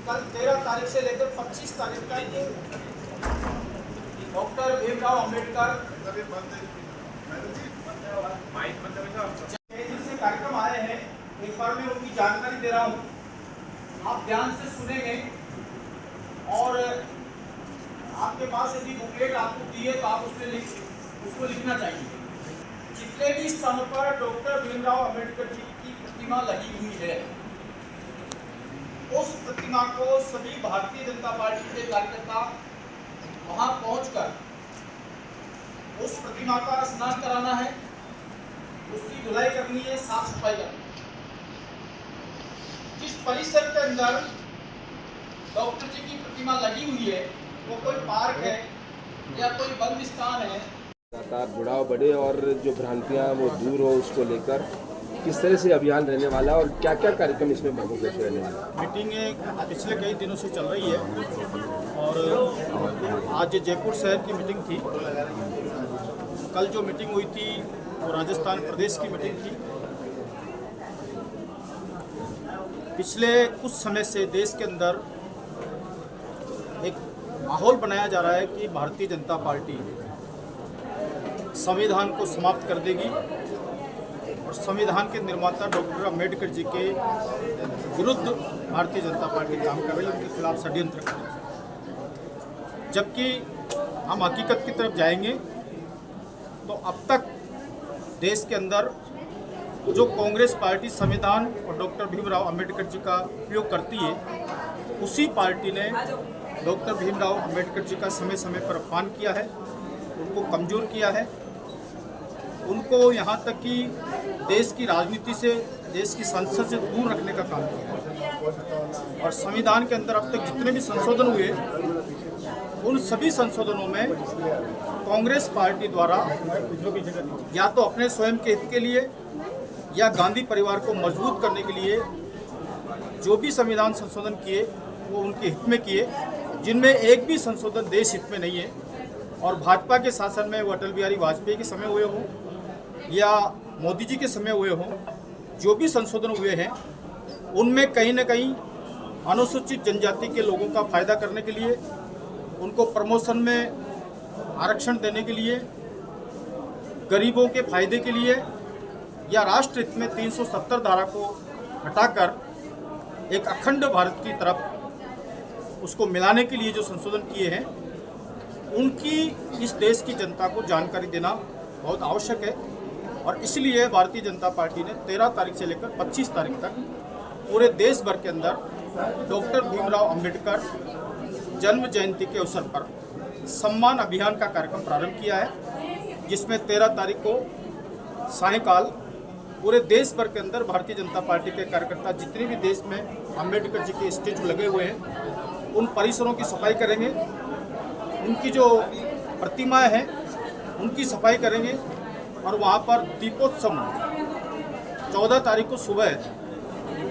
कल 13 तारीख से लेकर 25 तारीख तक डॉक्टर भीमराव अंबेडकर जिससे कार्यक्रम आए हैं, एक बार मैं उनकी जानकारी दे रहा हूँ, आप ध्यान से सुनेंगे और आपके पास यदि बुकलेट आपको दी है तो आप उसको लिखना चाहिए। जितने भी स्थानों पर डॉक्टर भीमराव अंबेडकर जी की प्रतिमा लगी हुई है, उस प्रतिमा को सभी भारतीय जनता पार्टी के कार्यकर्ता वहां पहुंचकर उस प्रतिमा का स्नान कराना है, उसकी धुलाई करनी है, साफ सफाई करनी है। जिस परिसर के अंदर डॉक्टर जी की प्रतिमा लगी हुई है वो कोई पार्क है या कोई बंद स्थान है, लगातार जुड़ाव बढ़े और जो भ्रांतियां वो दूर हो, उसको लेकर किस तरह से अभियान रहने वाला है और क्या क्या कार्यक्रम इसमें प्रमुख रहने वाला है। मीटिंग पिछले कई दिनों से चल रही है और आज जयपुर शहर की मीटिंग थी। कल जो मीटिंग हुई थी वो राजस्थान प्रदेश की मीटिंग थी। पिछले कुछ समय से देश के अंदर एक माहौल बनाया जा रहा है कि भारतीय जनता पार्टी संविधान को समाप्त कर देगी और संविधान के निर्माता डॉक्टर अंबेडकर जी के विरुद्ध भारतीय जनता पार्टी काम कर रही है, उनके खिलाफ षड्यंत्र कर रही है। जबकि हम हकीकत की तरफ जाएंगे तो अब तक देश के अंदर जो कांग्रेस पार्टी संविधान और डॉक्टर भीमराव अंबेडकर जी का उपयोग करती है, उसी पार्टी ने डॉक्टर भीमराव अंबेडकर जी का समय समय पर अपमान किया है, उनको कमज़ोर किया है, उनको यहाँ तक कि देश की राजनीति से, देश की संसद से दूर रखने का काम किया है। और संविधान के अंदर अब तक जितने भी संशोधन हुए, उन सभी संशोधनों में कांग्रेस पार्टी द्वारा या तो अपने स्वयं के हित के लिए या गांधी परिवार को मजबूत करने के लिए जो भी संविधान संशोधन किए वो उनके हित में किए, जिनमें एक भी संशोधन देश हित में नहीं है। और भाजपा के शासन में वो अटल बिहारी वाजपेयी के समय हुए हों या मोदी जी के समय हुए हों, जो भी संशोधन हुए हैं उनमें कहीं ना कहीं अनुसूचित जनजाति के लोगों का फायदा करने के लिए, उनको प्रमोशन में आरक्षण देने के लिए, गरीबों के फायदे के लिए या राष्ट्र हित में 370 धारा को हटाकर एक अखंड भारत की तरफ उसको मिलाने के लिए जो संशोधन किए हैं, उनकी इस देश की जनता को जानकारी देना बहुत आवश्यक है। और इसलिए भारतीय जनता पार्टी ने 13 तारीख से लेकर 25 तारीख तक पूरे देश भर के अंदर डॉक्टर भीमराव अंबेडकर जन्म जयंती के अवसर पर सम्मान अभियान का कार्यक्रम प्रारंभ किया है, जिसमें 13 तारीख को सायंकाल पूरे देश भर के अंदर भारतीय जनता पार्टी के कार्यकर्ता जितने भी देश में अंबेडकर जी के स्टैचू लगे हुए हैं उन परिसरों की सफाई करेंगे, उनकी जो प्रतिमाएं हैं उनकी सफाई करेंगे और वहाँ पर दीपोत्सव 14 तारीख को सुबह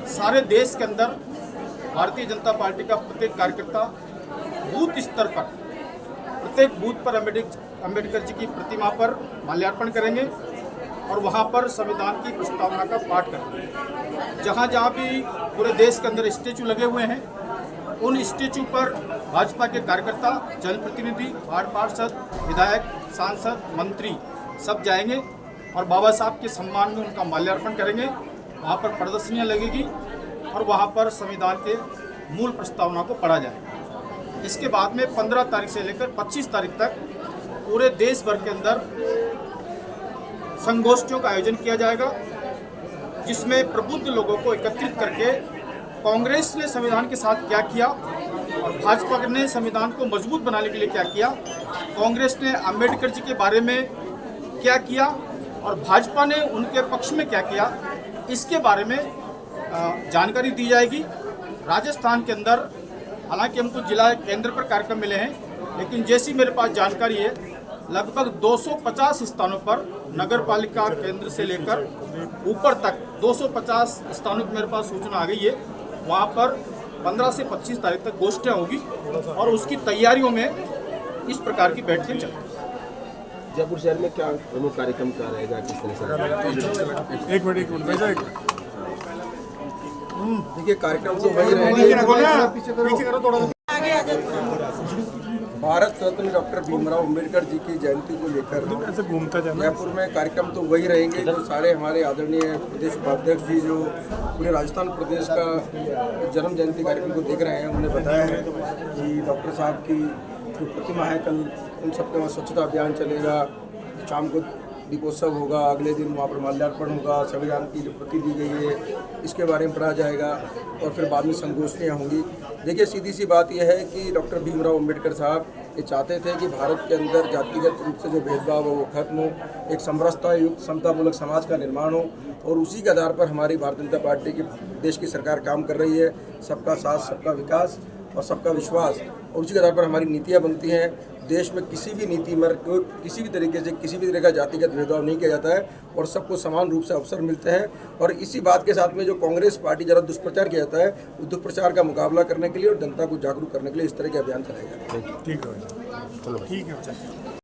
सारे देश के अंदर भारतीय जनता पार्टी का प्रत्येक कार्यकर्ता बूथ स्तर पर प्रत्येक बूथ पर अंबेडकर जी की प्रतिमा पर माल्यार्पण करेंगे और वहाँ पर संविधान की प्रस्तावना का पाठ करेंगे। जहाँ जहाँ भी पूरे देश के अंदर स्टैचू लगे हुए हैं उन स्टैचू पर भाजपा के कार्यकर्ता, जनप्रतिनिधि, वार्ड पार्षद, विधायक, सांसद, मंत्री सब जाएंगे और बाबा साहब के सम्मान में उनका माल्यार्पण करेंगे। वहाँ पर प्रदर्शनियाँ लगेगी और वहाँ पर संविधान के मूल प्रस्तावना को पढ़ा जाएगा। इसके बाद में 15 तारीख से लेकर 25 तारीख तक पूरे देश भर के अंदर संगोष्ठियों का आयोजन किया जाएगा, जिसमें प्रबुद्ध लोगों को एकत्रित करके कांग्रेस ने संविधान के साथ क्या किया और भाजपा ने संविधान को मजबूत बनाने के लिए क्या किया, कांग्रेस ने अंबेडकर जी के बारे में क्या किया और भाजपा ने उनके पक्ष में क्या किया, इसके बारे में जानकारी दी जाएगी। राजस्थान के अंदर हालांकि हमको जिला केंद्र पर कार्यक्रम मिले हैं, लेकिन जैसी मेरे पास जानकारी है लगभग 250 स्थानों पर नगर पालिका केंद्र से लेकर ऊपर तक 250 स्थानों की मेरे पास सूचना आ गई है। वहाँ पर 15 से 25 तारीख तक गोष्ठियाँ होगी और उसकी तैयारियों में इस प्रकार की बैठकें चल रही हैं। जयपुर शहर में क्या प्रमुख कार्यक्रम क्या रहेगा, किस तरह से? एक मिनट देखिए कार्यक्रम तो वही रहेंगे। भारत रत्न डॉक्टर भीमराव अंबेडकर जी की जयंती को लेकर जयपुर में कार्यक्रम तो वही रहेंगे जो सारे हमारे आदरणीय प्रदेश उपाध्यक्ष जी जो पूरे राजस्थान प्रदेश का जन्म जयंती कार्यक्रम को देख रहे हैं उन्हें बताया है कि डॉक्टर साहब की जो प्रतिमा है कल उन सबके वहाँ स्वच्छता अभियान चलेगा, शाम को दीपोत्सव होगा, अगले दिन वहाँ पर माल्यार्पण होगा, संविधान की जो प्रति दी गई है इसके बारे में पढ़ा जाएगा और फिर बाद में संगोष्ठियाँ होंगी। देखिए सीधी सी बात यह है कि डॉक्टर भीमराव अंबेडकर साहब ये चाहते थे कि भारत के अंदर जातिगत रूप से जो भेदभाव हो वो खत्म हो, एक समरसता युक्त समतामूलक समाज का निर्माण हो और उसी के आधार पर हमारी भारतीय जनता पार्टी की देश की सरकार काम कर रही है। सबका साथ, सबका विकास और सबका विश्वास, और उसी के आधार पर हमारी नीतियाँ बनती हैं। देश में किसी भी नीति में किसी भी तरीके से किसी भी तरह का जातिगत भेदभाव नहीं किया जाता है और सबको समान रूप से अवसर मिलते हैं। और इसी बात के साथ में जो कांग्रेस पार्टी जरा दुष्प्रचार किया जाता है वो दुष्प्रचार का मुकाबला करने के लिए और जनता को जागरूक करने के लिए इस तरह के अभियान चलाए जाते हैं। ठीक है।